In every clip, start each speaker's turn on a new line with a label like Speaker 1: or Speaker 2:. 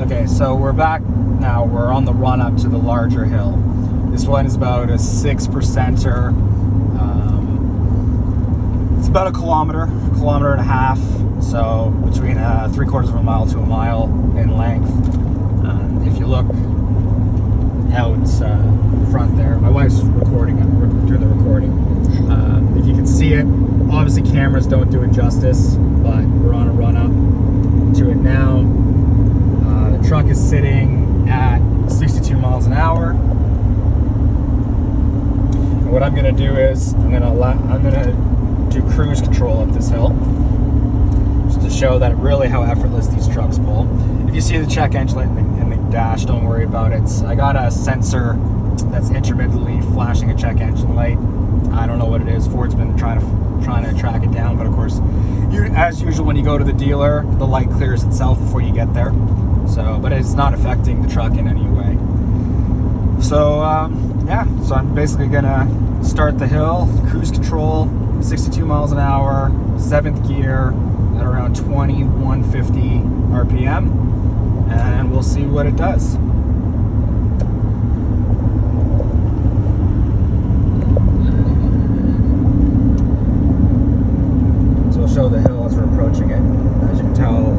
Speaker 1: Okay, so we're back now. We're on the run up to the larger hill. This one is about a 6%er. It's about a kilometer and a half. So between 3/4 of a mile to a mile in length. If you look out front there, my wife's recording. I'm doing the recording. If you can see it, obviously cameras don't do it justice, but we're on a run up to it now. The truck is sitting at 62 miles an hour. And what I'm going to do is I'm going to do cruise control up this hill, just to show that really how effortless these trucks pull. If you see the check engine light in the dash, don't worry about it. I got a sensor that's intermittently flashing a check engine light. I don't know what it is. Ford's been trying to track it down, but of course, as usual, when you go to the dealer, the light clears itself before you get there. So, but it's not affecting the truck in any way. So, yeah. So I'm basically gonna start the hill, cruise control, 62 miles an hour, 7th gear at around 2150 RPM, and we'll see what it does. So I'll show the hill as we're approaching it. As you can tell,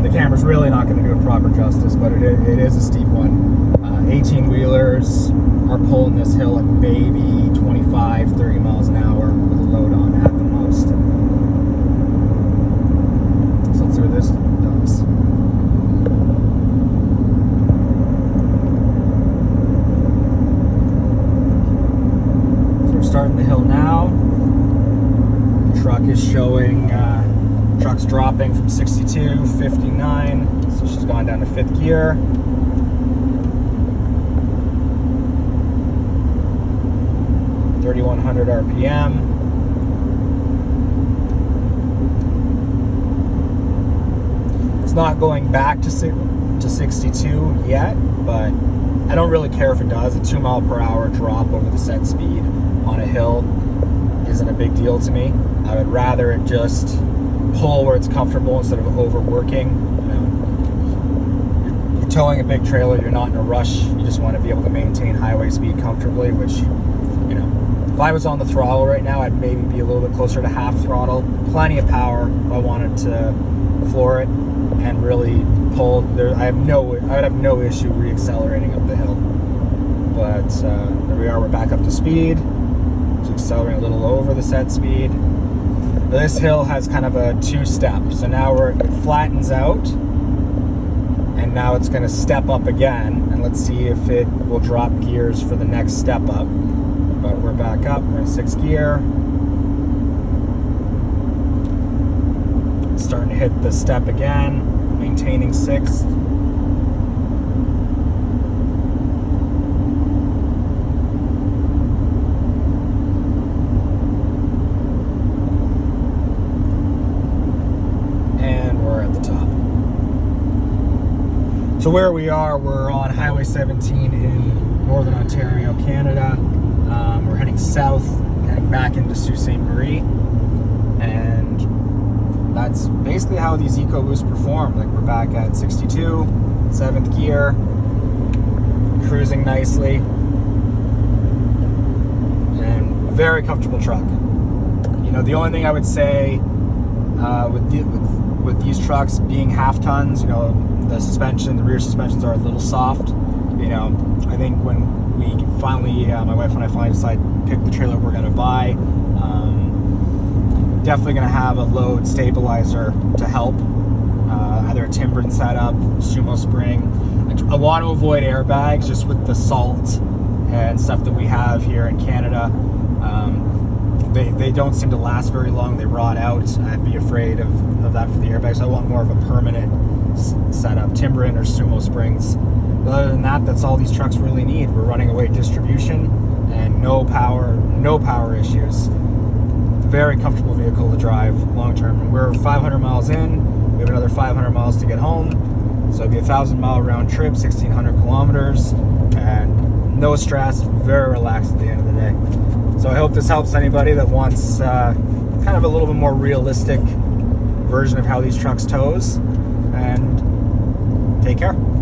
Speaker 1: the camera's really not going to do it proper justice, but it is a steep one. 18-wheelers are pulling this hill at maybe 25, 30 miles an hour with a load on at the most. So let's see what this does. So we're starting the hill now. The truck is showing, truck's dropping from 62, 59, so she's gone down to 5th gear. .3100 RPM. It's not going back to 62 yet, but I don't really care if it does. A 2 mile per hour drop over the set speed on a hill isn't a big deal to me. I would rather it just pull where it's comfortable instead of overworking. You know, you're towing a big trailer, you're not in a rush, you just want to be able to maintain highway speed comfortably, which, you know, if I was on the throttle right now, I'd maybe be a little bit closer to half throttle. Plenty of power if I wanted to floor it and really pull. I would have no issue re-accelerating up the hill. But there we are, we're back up to speed. Just accelerating a little over the set speed. This hill has kind of a 2-step. So now it flattens out, and now it's going to step up again. And let's see if it will drop gears for the next step up. But we're back up, we're in 6th gear. Starting to hit the step again, maintaining 6th. And we're at the top. So where we are, we're on Highway 17 in Northern Ontario, Canada. We're heading south, heading back into Sault Ste. Marie, and that's basically how these EcoBoosts perform. Like, we're back at 62, 7th gear, cruising nicely, and very comfortable truck. You know, the only thing I would say with these trucks being half tons, you know, the rear suspensions are a little soft. You know, I think when we finally, my wife and I finally decided to pick the trailer we're going to buy, definitely going to have a load stabilizer to help, either a timber setup, sumo spring. I want to avoid airbags just with the salt and stuff that we have here in Canada. They don't seem to last very long. They rot out. I'd be afraid of that for the airbags. So I want more of a permanent setup, timber or sumo springs. But other than that, that's all these trucks really need. We're running away distribution and no power issues. Very comfortable vehicle to drive long term. And we're 500 miles in. We have another 500 miles to get home. So it'd be a 1,000-mile round trip, 1,600 kilometers, and no stress, very relaxed at the end of the day. So I hope this helps anybody that wants kind of a little bit more realistic version of how these trucks tows. And Take care.